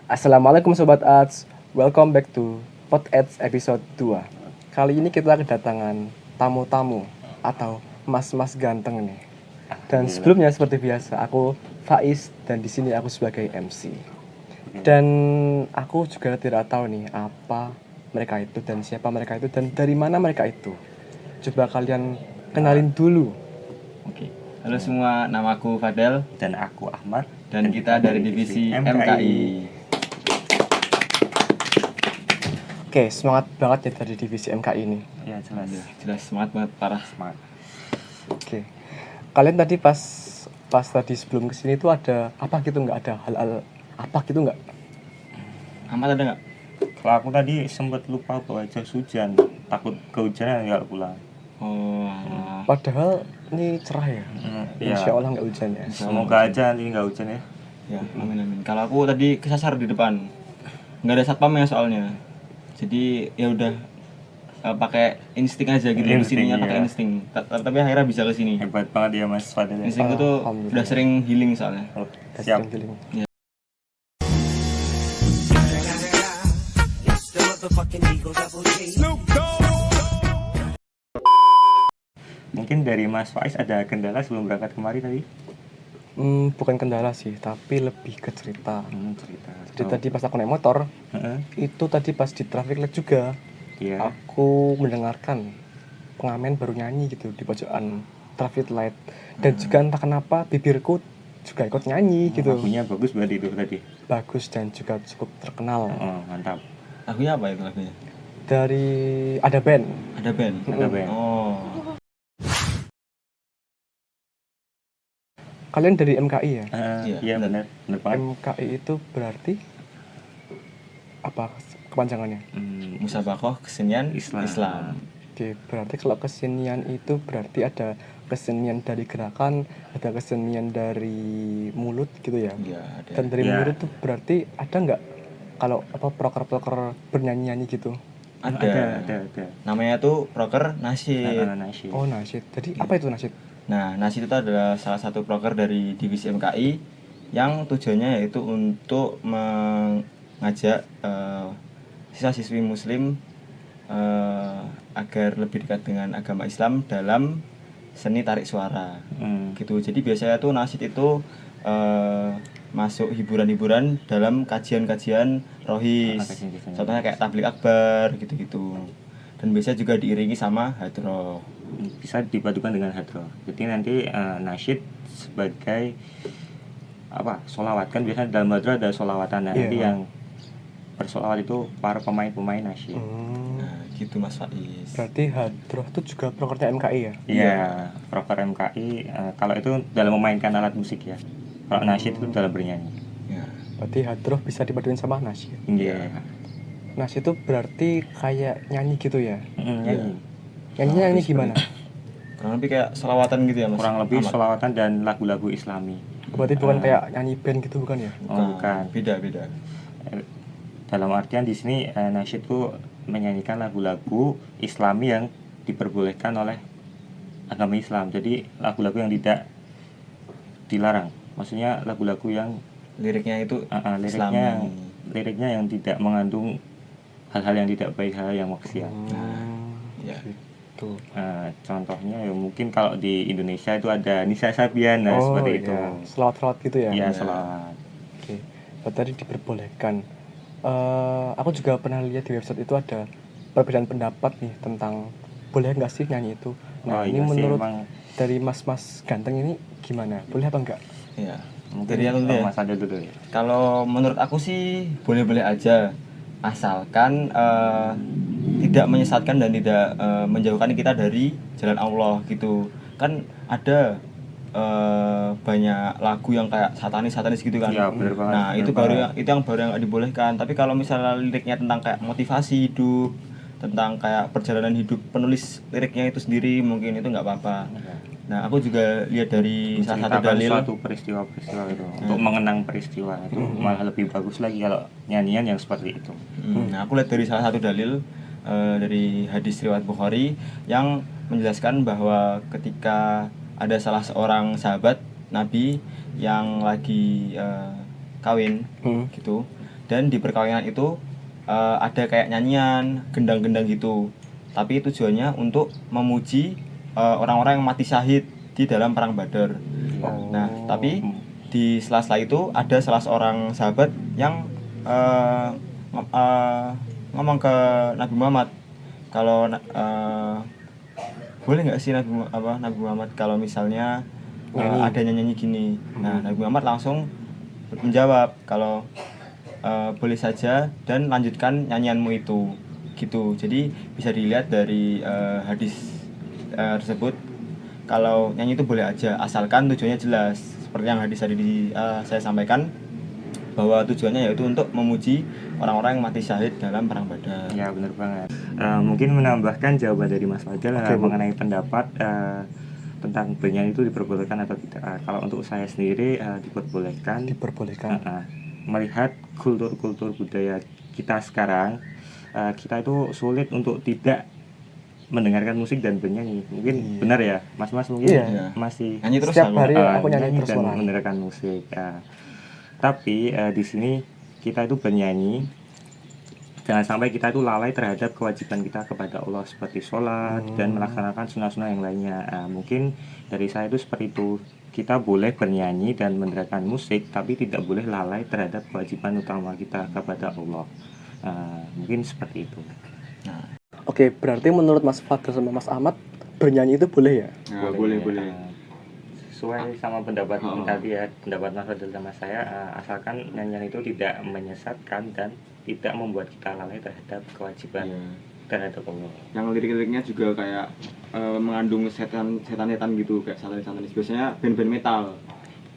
Assalamualaikum Sobat Ads, welcome back to Pod Ads episode 2. Kali ini kita kedatangan tamu-tamu atau mas-mas ganteng nih. Dan sebelumnya seperti biasa, aku Faiz dan di sini aku sebagai MC. Dan aku juga tidak tahu nih apa mereka itu dan siapa mereka itu dan dari mana mereka itu. Coba kalian kenalin dulu. Oke. Halo semua, namaku Fadel dan aku Ahmad dan kita dari divisi MKI. Oke, semangat banget ya dari divisi MKI ini. Ya Jelas semangat banget, parah semangat. Oke, kalian tadi pas tadi sebelum kesini tuh ada apa gitu nggak, ada hal-hal apa gitu nggak? Ahmad ada nggak? Kalau aku tadi sempat lupa bawa jas hujan, takut kehujanan nggak pulang. Padahal ini cerah ya. Insya Allah nggak hujan ya. Semoga aja nanti nggak hujan ya. Ya, amin. Kalau aku tadi kesasar di depan, nggak ada satpamnya soalnya. Jadi ya udah pakai insting aja gitu. Kesininya pakai insting. Tapi akhirnya bisa ke sini. Hebat banget ya Mas Fadil. Insting itu udah sering healing soalnya. Siap. Ya. Mungkin dari Mas Faiz ada kendala sebelum berangkat kemari tadi? Bukan kendala sih, tapi lebih ke cerita. Cerita. Jadi tadi pas aku naik motor, itu tadi pas di traffic light juga, aku mendengarkan pengamen baru nyanyi gitu di pojokan traffic light. Dan juga entah kenapa bibirku juga ikut nyanyi gitu. Lagunya bagus berarti itu tadi? Bagus dan juga cukup terkenal. Mantap. Lagunya apa itu lagunya? Dari ada band. Ada band. Oh. Kalian dari MKI ya? Iya benar banget. MKI itu berarti apa kepanjangannya? Musabaqah Kesenian Islam. Oke, berarti kalau kesenian itu berarti ada kesenian dari gerakan, ada kesenian dari mulut gitu ya? Iya, ada. Dan dari mulut tuh berarti ada nggak kalau apa proker-proker bernyanyi-nyanyi gitu? Ada. Namanya tuh proker nasyid. Oh, nasyid. Jadi apa itu nasyid? Nah, nasyid itu adalah salah satu proker dari divisi MKI yang tujuannya yaitu untuk mengajak siswa-siswi muslim agar lebih dekat dengan agama Islam dalam seni tarik suara. Gitu. Jadi biasanya tuh nasyid itu masuk hiburan-hiburan dalam kajian-kajian rohis. Contohnya kayak tablik akbar gitu-gitu. Dan biasanya juga diiringi sama hadroh. Bisa dipadukan dengan hadroh. Jadi nanti nasyid sebagai apa? Sholawat kan biasanya dalam hadroh ada sholawatan. Nanti yang bersolawat itu para pemain nasyid. Nah, gitu Mas Faiz. Berarti hadroh itu juga prokernya MKI ya? Iya, proker MKI. Kalau itu dalam memainkan alat musik ya. Kalau nasyid itu dalam bernyanyi. Ya. Berarti hadroh bisa dipaduin sama nasyid. Iya. Nasyid itu berarti kayak nyanyi gitu ya? Nyanyi. Nyanyi gimana? Kurang lebih kayak sholawatan gitu ya Mas? Kurang lebih sholawatan dan lagu-lagu Islami. Berarti bukan kayak nyanyi band gitu bukan ya? Bukan. Beda. Dalam artian di sini nasyid itu menyanyikan lagu-lagu Islami yang diperbolehkan oleh agama Islam. Jadi lagu-lagu yang tidak dilarang. Maksudnya lagu-lagu yang liriknya itu liriknya yang tidak mengandung hal-hal yang tidak baik, hal yang maksiat. Gitu. Contohnya ya mungkin kalau di Indonesia itu ada Nisa Sabian seperti itu. Selawat-selawat gitu ya? Iya, selawat. Oke. Tadi diperbolehkan. Aku juga pernah lihat di website itu ada perbedaan pendapat nih tentang boleh nggak sih nyanyi itu. Nah, ini menurut dari mas-mas ganteng ini gimana? Boleh apa enggak? Iya. Mungkin dari aku Mas Ade dulu ya. Kalau menurut aku sih boleh-boleh aja, asalkan tidak menyesatkan dan tidak menjauhkan kita dari jalan Allah gitu. Kan ada banyak lagu yang kayak satanis gitu kan. Iya, bener banget. Nah, itu yang baru yang nggak dibolehkan. Tapi kalau misalnya liriknya tentang kayak motivasi hidup, tentang kayak perjalanan hidup penulis liriknya itu sendiri, mungkin itu nggak apa-apa. Nah, aku juga lihat dari salah satu dalil suatu peristiwa itu untuk mengenang peristiwa itu malah lebih bagus lagi kalau nyanyian yang seperti itu. Nah, aku lihat dari salah satu dalil dari hadis riwayat Bukhari yang menjelaskan bahwa ketika ada salah seorang sahabat Nabi yang lagi kawin gitu, Dan di perkawinan itu ada kayak nyanyian, gendang-gendang gitu. Tapi tujuannya untuk memuji orang-orang yang mati syahid di dalam perang Badar. Nah, tapi di sela-sela itu ada salah seorang sahabat yang ngomong ke Nabi Muhammad kalau boleh nggak sih Nabi Muhammad kalau misalnya ada nyanyi gini. Nah, Nabi Muhammad langsung menjawab kalau boleh saja dan lanjutkan nyanyianmu itu gitu. Jadi bisa dilihat dari hadis tersebut kalau nyanyi itu boleh aja asalkan tujuannya jelas. Seperti yang hadis tadi saya sampaikan bahwa tujuannya yaitu untuk memuji orang-orang yang mati syahid dalam perang Badar. Ya benar banget. Mungkin menambahkan jawaban dari Mas Fadil mengenai pendapat tentang bernyanyi itu diperbolehkan atau tidak. Kalau untuk saya sendiri diperbolehkan. Melihat kultur-kultur budaya kita sekarang, kita itu sulit untuk tidak mendengarkan musik dan bernyanyi. Mungkin benar ya, Mas mungkin masih nyanyi terus setiap hari aku nyanyi terus dan mendengarkan musik. Tapi di sini kita itu bernyanyi, jangan sampai kita itu lalai terhadap kewajiban kita kepada Allah seperti sholat dan melaksanakan sunnah-sunnah yang lainnya. Mungkin dari saya itu seperti itu. Kita boleh bernyanyi dan mendengarkan musik, tapi tidak boleh lalai terhadap kewajiban utama kita kepada Allah. Mungkin seperti itu. Oke, berarti menurut Mas Fadil sama Mas Ahmad bernyanyi itu boleh ya? Nah, boleh. Sesuai sama pendapat tadi ya, pendapat Mas Fadil sama saya, asalkan nyanyian itu tidak menyesatkan dan tidak membuat kita lalai terhadap kewajiban terhadap Allah. Yang lirik-liriknya juga kayak mengandung setan-setan gitu, kayak satanis. Biasanya band-band metal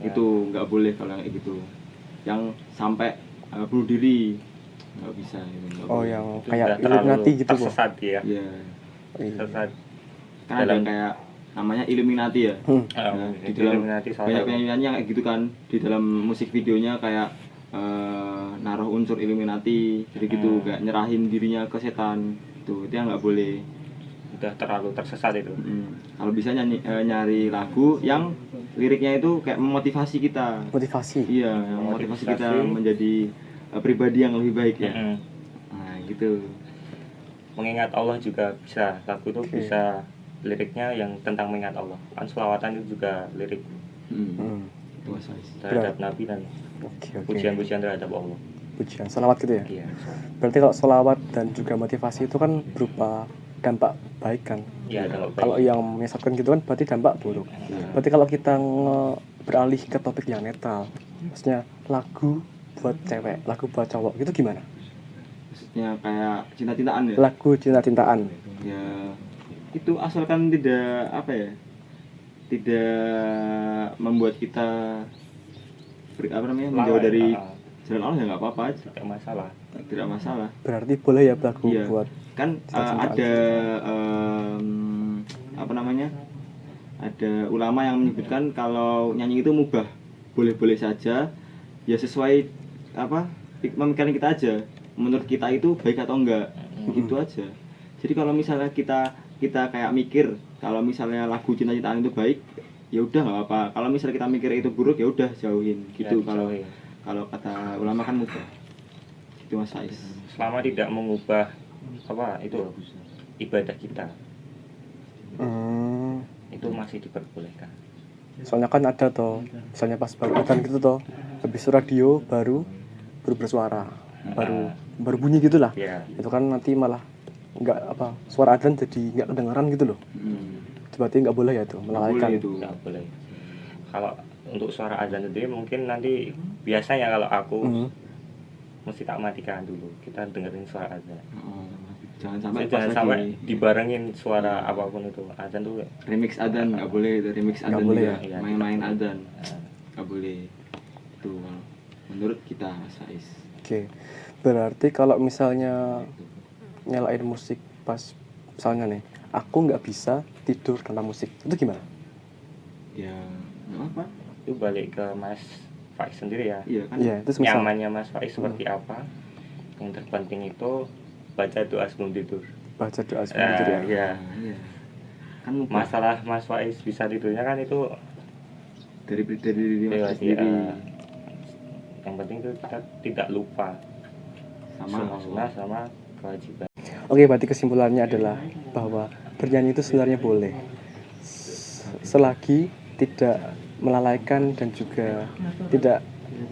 itu nggak boleh kalau kayak gitu. Yang sampai bunuh diri nggak bisa. Gitu, yang kayak Illuminati gitu kok. Tersesat ya. Iya. Tersesat. Kan ada yang kayak namanya Illuminati ya. Di dalam banyak penyanyi yang kayak gitu kan, di dalam musik videonya kayak naruh unsur Illuminati, jadi gitu kayak nyerahin dirinya ke setan. Itu yang nggak boleh. Udah terlalu tersesat itu. Kalau bisa nyari lagu yang liriknya itu kayak memotivasi kita. Iya, yang memotivasi kita menjadi pribadi yang lebih baik ya. Nah, gitu. Mengingat Allah juga bisa, lagu itu bisa liriknya yang tentang mengingat Allah. Kan selawatan itu juga lirik terhadap Nabi dan pujian-pujian terhadap Allah. Pujian, salawat gitu ya? Iya. Berarti kalau salawat dan juga motivasi itu kan berupa dampak baik kan? Iya, dampak baik. Kalau yang menyesatkan gitu kan berarti dampak buruk. Berarti kalau kita beralih ke topik yang netral, maksudnya lagu buat cewek, lagu buat cowok, gitu gimana? Maksudnya kayak cinta-cintaan ya? Lagu cinta-cintaan. Ya, itu asalkan tidak tidak membuat kita menjauh dari jalan Allah ya nggak apa-apa aja. Tidak masalah. Berarti boleh ya lagu buat kan ada ada ulama yang menyebutkan kalau nyanyi itu mubah, boleh-boleh saja ya, sesuai pemikiran kita aja, menurut kita itu baik atau enggak, gitu aja. Jadi kalau misalnya kita kayak mikir kalau misalnya lagu cinta-cintaan itu baik, ya udah nggak apa-apa. Kalau misalnya kita mikir itu buruk, ya udah jauhin gitu. Kalau kata ulama kan mubah, itu Mas Faiz. Selama tidak mengubah ibadah kita, itu masih diperbolehkan. Soalnya kan ada toh, misalnya pas baru adzan gitu toh, habis radio baru bersuara, baru bunyi gitulah. Itu kan nanti malah nggak suara adzan jadi nggak kedengaran gitu loh. Berarti nggak boleh ya tuh, melalaikan. Nggak boleh. Kalau untuk suara adzan sendiri mungkin nanti biasanya kalau aku mesti tak matikan dulu, kita dengerin suara adzan. Jangan sampai dibarengin suara apapun itu. Adzan tuh remix adzan nggak boleh, itu remix adzan juga. Main-main adzan nggak boleh. Itu menurut kita Mas Faiz. Oke. Berarti kalau misalnya nyalain musik pas misalnya nih, aku nggak bisa tidur tanpa musik, itu gimana? Ya apa? Itu balik ke Mas Faiz sendiri ya. Iya kan? Iya, itu semisal. Nyamannya Mas Faiz seperti apa? Yang terpenting itu baca doa sebelum tidur. Baca doa sebelum tidur ya. Iya. Kan masalah Mas Faiz bisa tidurnya kan itu dari Mas sendiri. Yang penting itu kita tidak lupa sunnah sama kewajiban. Oke, berarti kesimpulannya adalah bahwa bernyanyi itu sebenarnya boleh selagi tidak melalaikan dan juga tidak,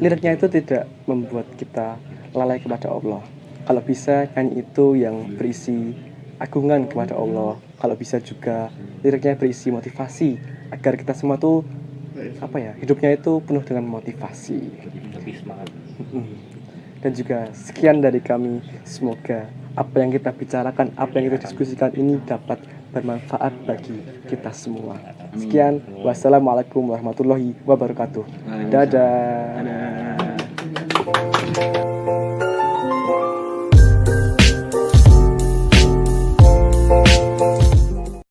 liriknya itu tidak membuat kita lalai kepada Allah. Kalau bisa nyanyi itu yang berisi agungan kepada Allah, kalau bisa juga liriknya berisi motivasi agar kita semua tuh hidupnya itu penuh dengan motivasi. Lebih semangat. Dan juga sekian dari kami, semoga apa yang kita bicarakan, apa yang kita diskusikan ini dapat bermanfaat bagi kita semua. Sekian, wassalamualaikum warahmatullahi wabarakatuh. Dadah.